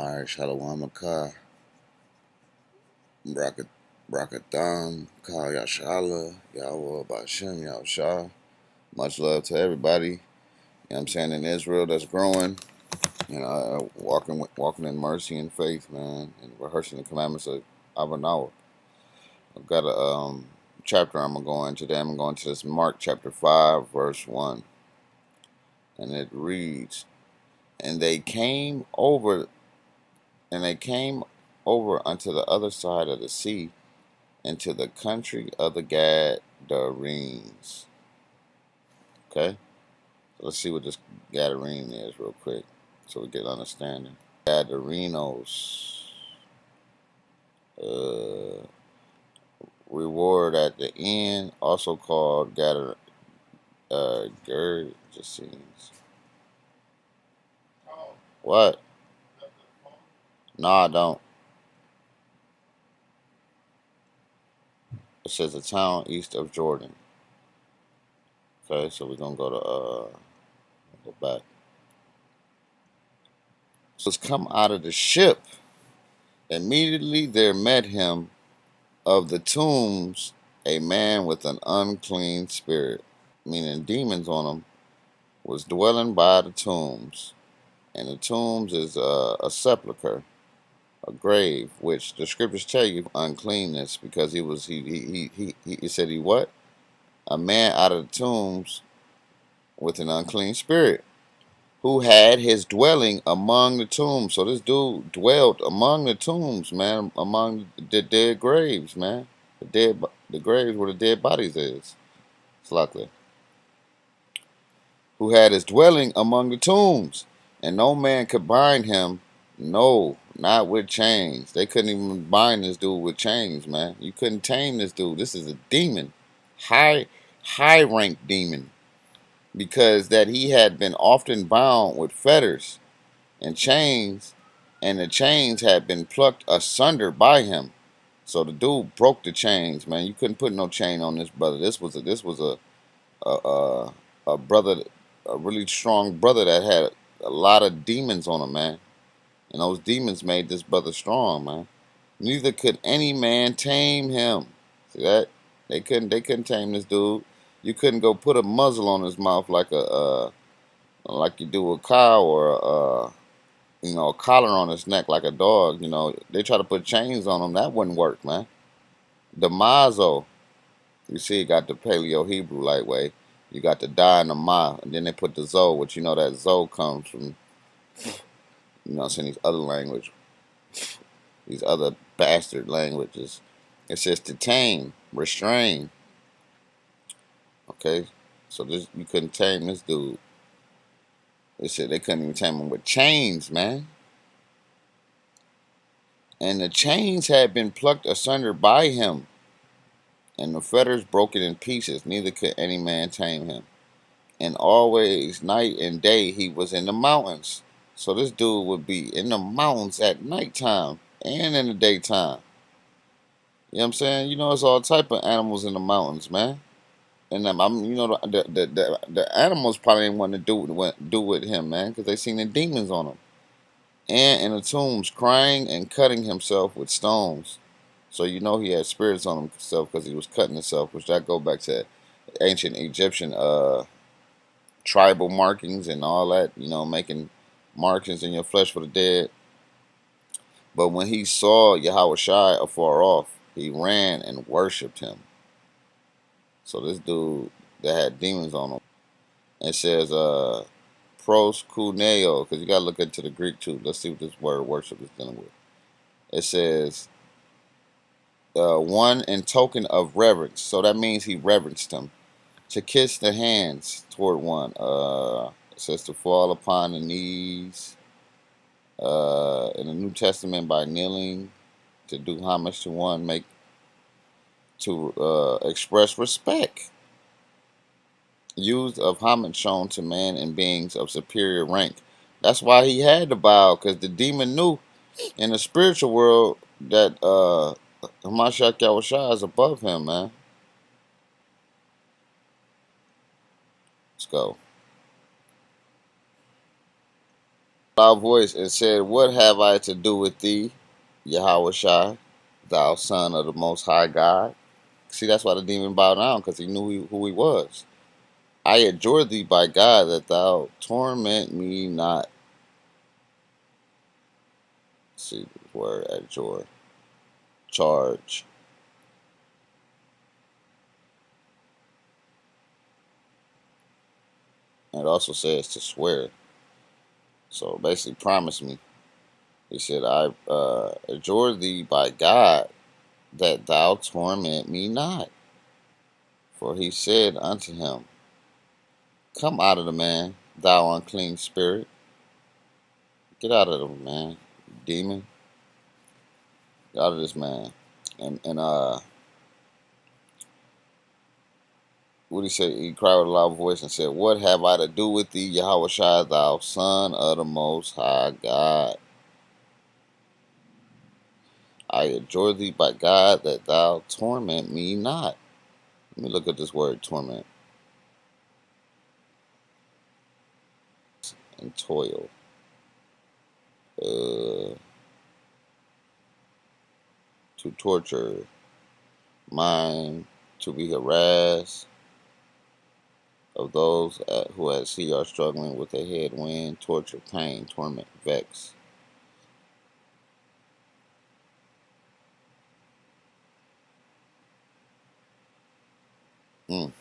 Alright, Shalom Akar, Brakatham, Kal Yashala, Yahweh Bashem, Yahshua. Much love to everybody. You know what I'm saying, in Israel that's growing, walking in mercy and faith, man, and rehearsing the commandments of Abanawa. I've got a chapter I'm going to go into today. I'm going to this Mark chapter 5, verse 1. And it reads, And they came over unto the other side of the sea, into the country of the Gadarenes. Okay? So let's see what this Gadarene is real quick, so we get understanding. Gadarenos. Reward at the end, also called Gergesenes. What? No, I don't. It says a town east of Jordan. Okay, so we're gonna go back. So let's come out of the ship. Immediately there met him of the tombs a man with an unclean spirit, meaning demons on him, was dwelling by the tombs. And the tombs is a sepulcher, a grave, which the scriptures tell you uncleanness, because he said he what? A man out of the tombs with an unclean spirit, who had his dwelling among the tombs. So this dude dwelt among the tombs, man, among the dead graves, man. The graves where the dead bodies is. It's likely. Who had his dwelling among the tombs, and no man could bind him, no, not with chains. They couldn't even bind this dude with chains, man. You couldn't tame this dude. This is a demon, high rank demon, because that he had been often bound with fetters and chains, and the chains had been plucked asunder by him. So the dude broke the chains, man. You couldn't put no chain on this brother. This was a brother, a really strong brother that had a lot of demons on him, man. And those demons made this brother strong, man. Neither could any man tame him. See that? They couldn't tame this dude. You couldn't go put a muzzle on his mouth like you do a cow, or a collar on his neck like a dog. They try to put chains on him. That wouldn't work, man. The mazo, you see, it got the Paleo Hebrew light way. You got the da and the ma, and then they put the zo, which that zo comes from, saying these other language, these other bastard languages. It says to tame, restrain. Okay, so you couldn't tame this dude. They said they couldn't even tame him with chains, man. And the chains had been plucked asunder by him, and the fetters broken in pieces. Neither could any man tame him. And always, night and day, he was in the mountains. So this dude would be in the mountains at nighttime and in the daytime. You know what I'm saying? It's all type of animals in the mountains, man. And the animals probably didn't want to do with him, man, because they seen the demons on him. And in the tombs, crying and cutting himself with stones. So he had spirits on himself because he was cutting himself, which that go back to ancient Egyptian tribal markings and all that, making markings in your flesh for the dead. But when he saw Yahweh Shai afar off, he ran and worshipped him. So this dude that had demons on him, it says proskuneo, because you got to look into the Greek too. Let's see what this word worship is dealing with. It says one in token of reverence. So that means he reverenced him. To kiss the hands toward one. It says to fall upon the knees. In the New Testament, by kneeling, to do homage to one, to express respect. Used of homage shown to man and beings of superior rank. That's why he had to bow, because the demon knew in the spiritual world that Hamashiach Yahushua is above him, man. Let's go. loud voice and said, "What have I to do with thee, Yahweh Shai, thou son of the Most High God?" See, that's why the demon bowed down, because he knew who he was. "I adjure thee by God that thou torment me not." See the word adjure. Charge. And it also says to swear. So basically, promise me. He said, "I adjure thee by God that thou torment me not." For he said unto him, "Come out of the man, thou unclean spirit." Get out of the man, demon. Get out of this man. And what he said, he cried with a loud voice and said, "What have I to do with thee, Yahweh Shai, thou son of the Most High God? I adjure thee by God that thou torment me not." Let me look at this word torment and toil. To torture, mind, to be harassed of those who at sea are struggling with a headwind, torture, pain, torment, vex. Mm.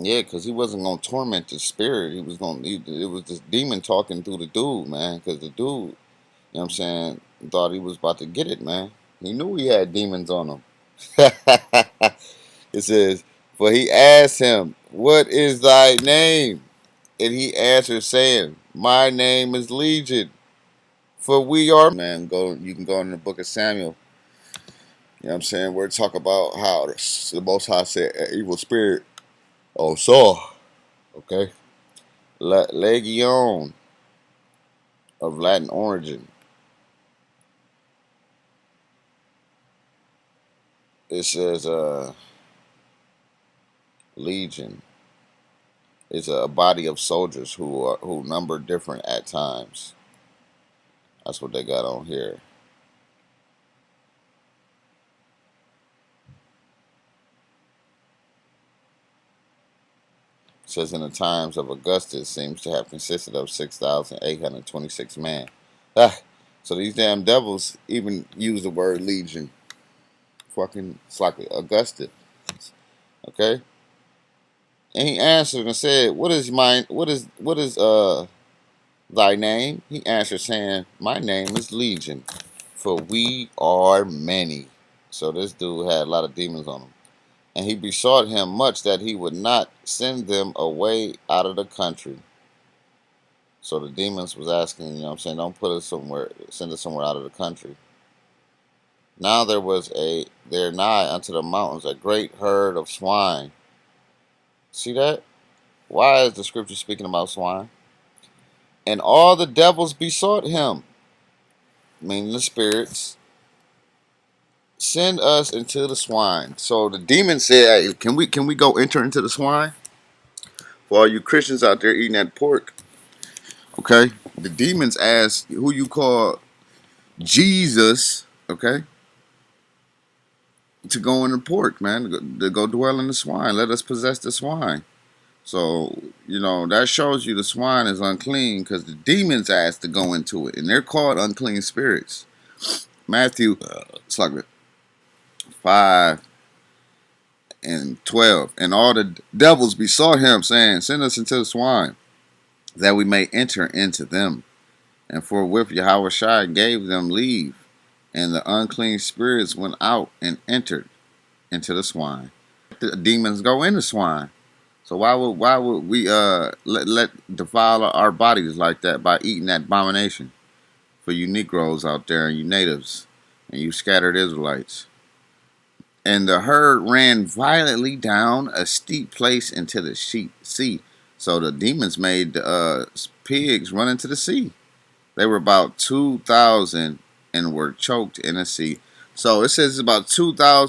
Yeah, because he wasn't gonna torment the spirit. He was gonna. It was this demon talking through the dude, man. Because the dude, you know what I'm saying, thought he was about to get it, man. He knew he had demons on him. It says, "For he asked him, What is thy name? And he answered, saying, My name is Legion, for we are." Man, go. You can go in the book of Samuel. You know what I'm saying? Where it talk about how the Most High said, "Evil spirit, oh Saul." Okay, Legion of Latin origin. It says, Legion is a body of soldiers who number different at times. That's what they got on here. It says in the times of Augustus seems to have consisted of 6,826 men. Ah, so these damn devils even use the word legion. Fucking, it's like Augustus. Okay? And he answered and said, What is thy name?" He answered, saying, "My name is Legion, for we are many." So this dude had a lot of demons on him. And he besought him much that he would not send them away out of the country. So the demons was asking, you know what I'm saying, don't put us somewhere, send us somewhere out of the country. Now there was there nigh unto the mountains a great herd of swine. See that? Why is the scripture speaking about swine? And all the devils besought him, meaning the spirits, "Send us into the swine." So the demon said, "Hey, can we go enter into the swine?" For all you Christians out there eating that pork, okay? The demons asked, "Who you call Jesus?" Okay, to go in the pork, man, to go dwell in the swine. Let us possess the swine. So, that shows you the swine is unclean because the demons asked to go into it, and they're called unclean spirits. Matthew, it's like 5 and 12. "And all the devils besought him, saying, Send us into the swine, that we may enter into them. And forthwith Yahweh Shai gave them leave, and the unclean spirits went out and entered into the swine." The demons go into swine. So why would we let defile our bodies like that by eating that abomination? For you Negroes out there and you natives and you scattered Israelites. "And the herd ran violently down a steep place into the sea." So the demons made the pigs run into the sea. They were about 2,000 and were choked in the sea. So it says it's about 2,000.